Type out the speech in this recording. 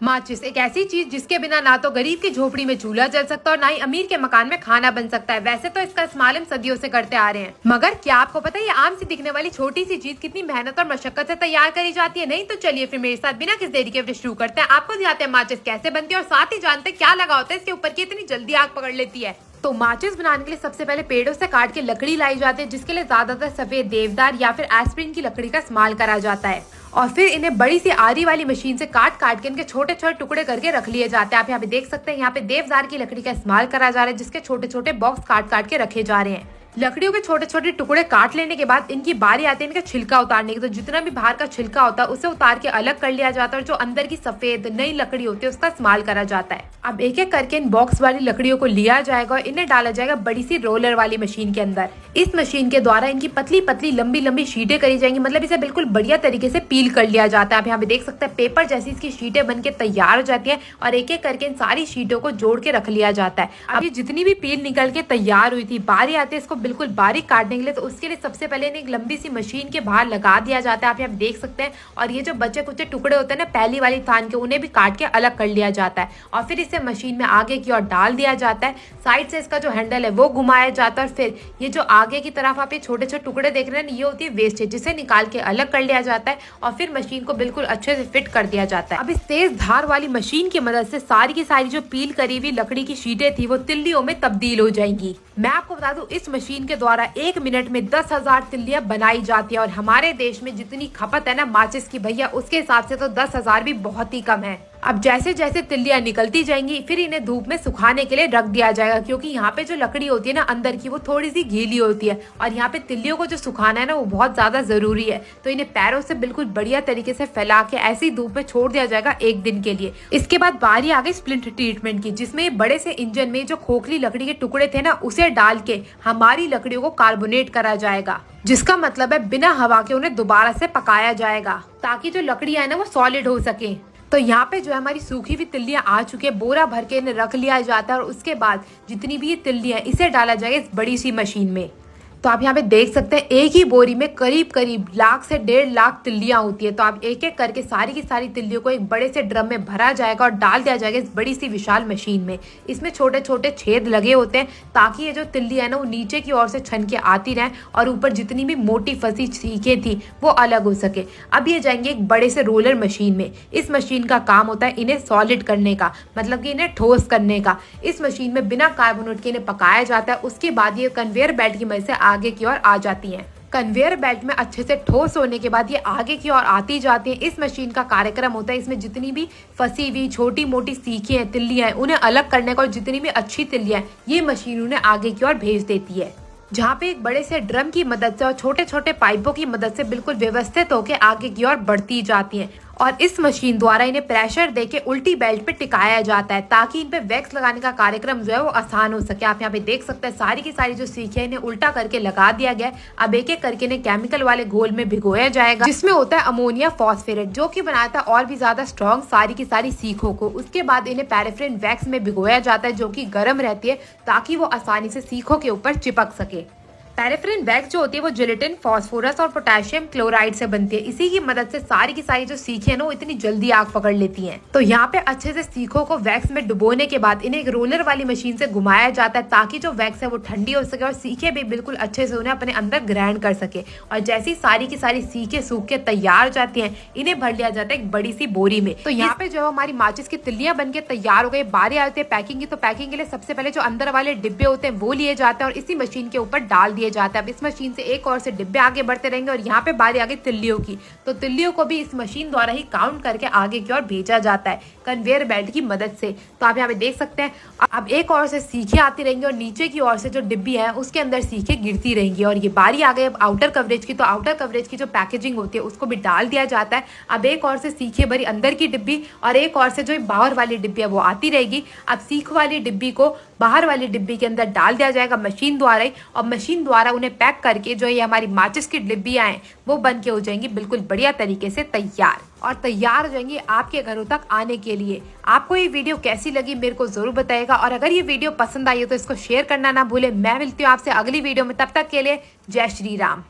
माचिस एक ऐसी चीज जिसके बिना ना तो गरीब की झोपड़ी में चूल्हा जल सकता और ना ही अमीर के मकान में खाना बन सकता है। वैसे तो इसका इस्तेमाल हम सदियों से करते आ रहे हैं, मगर क्या आपको पता है ये आम सी दिखने वाली छोटी सी चीज कितनी मेहनत और मशक्कत से तैयार करी जाती है? नहीं तो चलिए फिर मेरे साथ बिना किस देरी के शुरू करते हैं। आपको दिखाते हैं माचिस कैसे बनती है और साथ ही जानते हैं क्या लगा होता है इसके ऊपर की इतनी जल्दी आग पकड़ लेती है। तो माचिस बनाने के लिए सबसे पहले पेड़ों से काट के लकड़ी लाई जाती है, जिसके लिए ज्यादातर सफेद देवदार या फिर एस्प्रिन की लकड़ी का इस्तेमाल करा जाता है। और फिर इन्हें बड़ी सी आरी वाली मशीन से काट काट के इनके छोटे छोटे टुकड़े करके रख लिए जाते हैं। आप यहाँ पे देख सकते हैं, यहाँ पे देवदार की लकड़ी का इस्तेमाल करा जा रहा है, जिसके छोटे छोटे बॉक्स काट काट के रखे जा रहे हैं। लकड़ियों के छोटे छोटे टुकड़े काट लेने के बाद इनकी बारी आती है इनका छिलका उतारने की। तो जितना भी बाहर का छिलका होता है उसे उतार के अलग कर लिया जाता है और जो अंदर की सफेद नई लकड़ी होती है उसका इस्तेमाल करा जाता है। अब एक एक करके इन बॉक्स वाली लकड़ियों को लिया जाएगा और इन्हें डाला जाएगा बड़ी सी रोलर वाली मशीन के अंदर। इस मशीन के द्वारा इनकी पतली पतली लंबी लंबी शीटें करी जाएंगी, मतलब इसे बिल्कुल बढ़िया तरीके से पील कर लिया जाता है। आप यहाँ पे देख सकते हैं पेपर जैसी इसकी शीटें बन के तैयार हो जाती है और एक एक करके इन सारी शीटों को जोड़ के रख लिया जाता है। अब ये जितनी भी पील निकल के तैयार हुई थी, बारी आती है इसको बिल्कुल बारीक काटने के लिए। तो उसके लिए सबसे पहले एक लंबी सी मशीन के बाहर लगा दिया जाता है, आप यहाँ देख सकते हैं। और ये जो बचे कुचे टुकड़े होते हैं ना पहली वाली थान के, उन्हें भी काट के अलग कर लिया जाता है और फिर इसे मशीन में आगे की ओर डाल दिया जाता है। साइड से इसका जो हैंडल है वो घुमाया जाता है और फिर ये जो आगे की तरफ आप ये छोटे छोटे टुकड़े देख रहे हैं, ये होती है वेस्टेज, जिसे निकाल के अलग कर लिया जाता है और फिर मशीन को बिल्कुल अच्छे से फिट कर दिया जाता है। अब इस तेज धार वाली मशीन की मदद से सारी की सारी जो पील करी हुई लकड़ी की शीटें थी वो तिल्लियों में तब्दील हो जाएंगी। मैं आपको बता दूं, इस मशीन के द्वारा 1 मिनट में 10,000 तिल्लियां बनाई जाती है और हमारे देश में जितनी खपत है ना माचिस की भैया, उसके हिसाब से तो 10,000 भी बहुत ही कम है। अब जैसे जैसे तिल्लियां निकलती जाएंगी फिर इन्हें धूप में सुखाने के लिए रख दिया जाएगा, क्योंकि यहाँ पे जो लकड़ी होती है ना अंदर की वो थोड़ी सी गीली होती है और यहाँ पे तिल्लियों को जो सुखाना है ना वो बहुत ज्यादा जरूरी है। तो इन्हें पैरों से बिल्कुल बढ़िया तरीके से फैला के ऐसी धूप में छोड़ दिया जाएगा 1 दिन के लिए। इसके बाद बारी आ गई स्प्लिंट ट्रीटमेंट की, जिसमें बड़े से इंजन में जो खोखली लकड़ी के टुकड़े थे ना उसे डाल के हमारी लकड़ियों को कार्बोनेट करा जाएगा, जिसका मतलब है बिना हवा के उन्हें दोबारा से पकाया जाएगा ताकि जो लकड़ियां है ना वो सॉलिड हो सके। तो यहाँ पे जो है हमारी सूखी हुई तिल्लियां आ चुकी है, बोरा भर के इन्हें रख लिया जाता है और उसके बाद जितनी भी ये तिल्लियां हैं इसे डाला जाएगा इस बड़ी सी मशीन में। तो आप यहाँ पे देख सकते हैं एक ही बोरी में करीब करीब 1 से 1.5 लाख तिल्लियां होती है। तो आप एक एक करके सारी की सारी तिल्लियों को एक बड़े से ड्रम में भरा जाएगा और डाल दिया जाएगा इस बड़ी सी विशाल मशीन में। इसमें छोटे छोटे छेद लगे होते हैं ताकि ये जो तिल्लियां है ना वो नीचे की ओर से छन के आती रहें और ऊपर जितनी भी मोटी फंसी सीखें थी वो अलग हो सके। अब ये जाएंगे एक बड़े से रोलर मशीन में। इस मशीन का काम होता है इन्हें सॉलिड करने का, मतलब कि इन्हें ठोस करने का। इस मशीन में बिना कार्बोनेट के इन्हें पकाया जाता है। उसके बाद ये कन्वेयर बेल्ट की मदद से आगे की ओर आ जाती हैं। कन्वेयर बेल्ट में अच्छे से ठोस होने के बाद ये आगे की ओर आती जाती है। इस मशीन का कार्यक्रम होता है इसमें जितनी भी फंसी हुई छोटी मोटी सीखें हैं, तिल्लियां हैं, उन्हें अलग करने का और जितनी भी अच्छी तिल्लियां हैं ये मशीन उन्हें आगे की ओर भेज देती है, जहाँ पे एक बड़े से ड्रम की मदद से और छोटे छोटे पाइपों की मदद से बिल्कुल व्यवस्थित होकर आगे की ओर बढ़ती जाती हैं। और इस मशीन द्वारा इन्हें प्रेशर देके उल्टी बेल्ट पे टिकाया जाता है ताकि इन पे वैक्स लगाने का कार्यक्रम जो है वो आसान हो सके। आप यहाँ पे देख सकते हैं सारी की सारी जो सीखें इन्हें उल्टा करके लगा दिया गया। अब एक एक करके इन्हें केमिकल वाले घोल में भिगोया जाएगा, जिसमें होता है अमोनिया फॉस्फेट, जो कि बनाता है और भी ज्यादा स्ट्रॉन्ग सारी की सारी सीखों को। उसके बाद इन्हें पैराफिन वैक्स में भिगोया जाता है जो कि गर्म रहती है ताकि वो आसानी से सीखों के ऊपर चिपक सके। पैराफिन वैक्स जो होती है वो जिलेटिन, फास्फोरस और पोटेशियम क्लोराइड से बनती है। इसी की मदद से सारी की सारी जो सीखें हैं ना वो इतनी जल्दी आग पकड़ लेती हैं। तो यहाँ पे अच्छे से सीखों को वैक्स में डुबोने के बाद इन्हें एक रोलर वाली मशीन से घुमाया जाता है ताकि जो वैक्स है वो ठंडी हो सके और सीखें भी बिल्कुल अच्छे से उन्हें अपने अंदर ग्राइंड कर सके। और जैसी सारी की सारी सीखें सूख के तैयार हो जाती है इन्हें भर लिया जाता है एक बड़ी सी बोरी में। तो यहाँ पे जो हमारी माचिस की तिल्लियां बन के तैयार हो गई। बारी आती है पैकिंग की। तो पैकिंग के लिए सबसे पहले जो अंदर वाले डिब्बे होते हैं वो लिए जाते हैं और इसी मशीन के ऊपर डाल दिए जाते हैं। अब इस मशीन से एक और से डिब्बे आगे बढ़ते रहेंगे और यहाँ पे बारी आ गई तिल्लियों की। तो तिल्लियों को भी इस मशीन द्वारा ही काउंट करके आगे की ओर भेजा जाता है कन्वेयर बेल्ट की मदद से। तो आप यहाँ पे देख सकते हैं अब एक और से सीखें आती रहेंगी और नीचे की ओर से जो डिब्बी है उसके अंदर सीखें गिरती रहेंगी। और ये बारी आ गई अब आउटर कवरेज की। तो आउटर कवरेज की जो पैकेजिंग होती है उसको भी डाल दिया जाता है। अब एक और से सीखें भरी अंदर की डिब्बी और एक और से जो बाहर वाली डिब्बी है वो आती रहेगी। अब सीख वाली डिब्बी को बाहर वाली डिब्बी के अंदर डाल दिया जाएगा मशीन द्वारा ही, और मशीन द्वारा उन्हें पैक करके जो ये हमारी माचिस की डिब्बियां हैं वो बन के हो जाएंगी बिल्कुल बढ़िया तरीके से तैयार, और तैयार हो जाएंगी आपके घरों तक आने के लिए। आपको ये वीडियो कैसी लगी मेरे को जरूर बताइएगा, और अगर ये वीडियो पसंद आई हो तो इसको शेयर करना ना भूले। मैं मिलती हूँ आपसे अगली वीडियो में, तब तक के लिए जय श्री राम।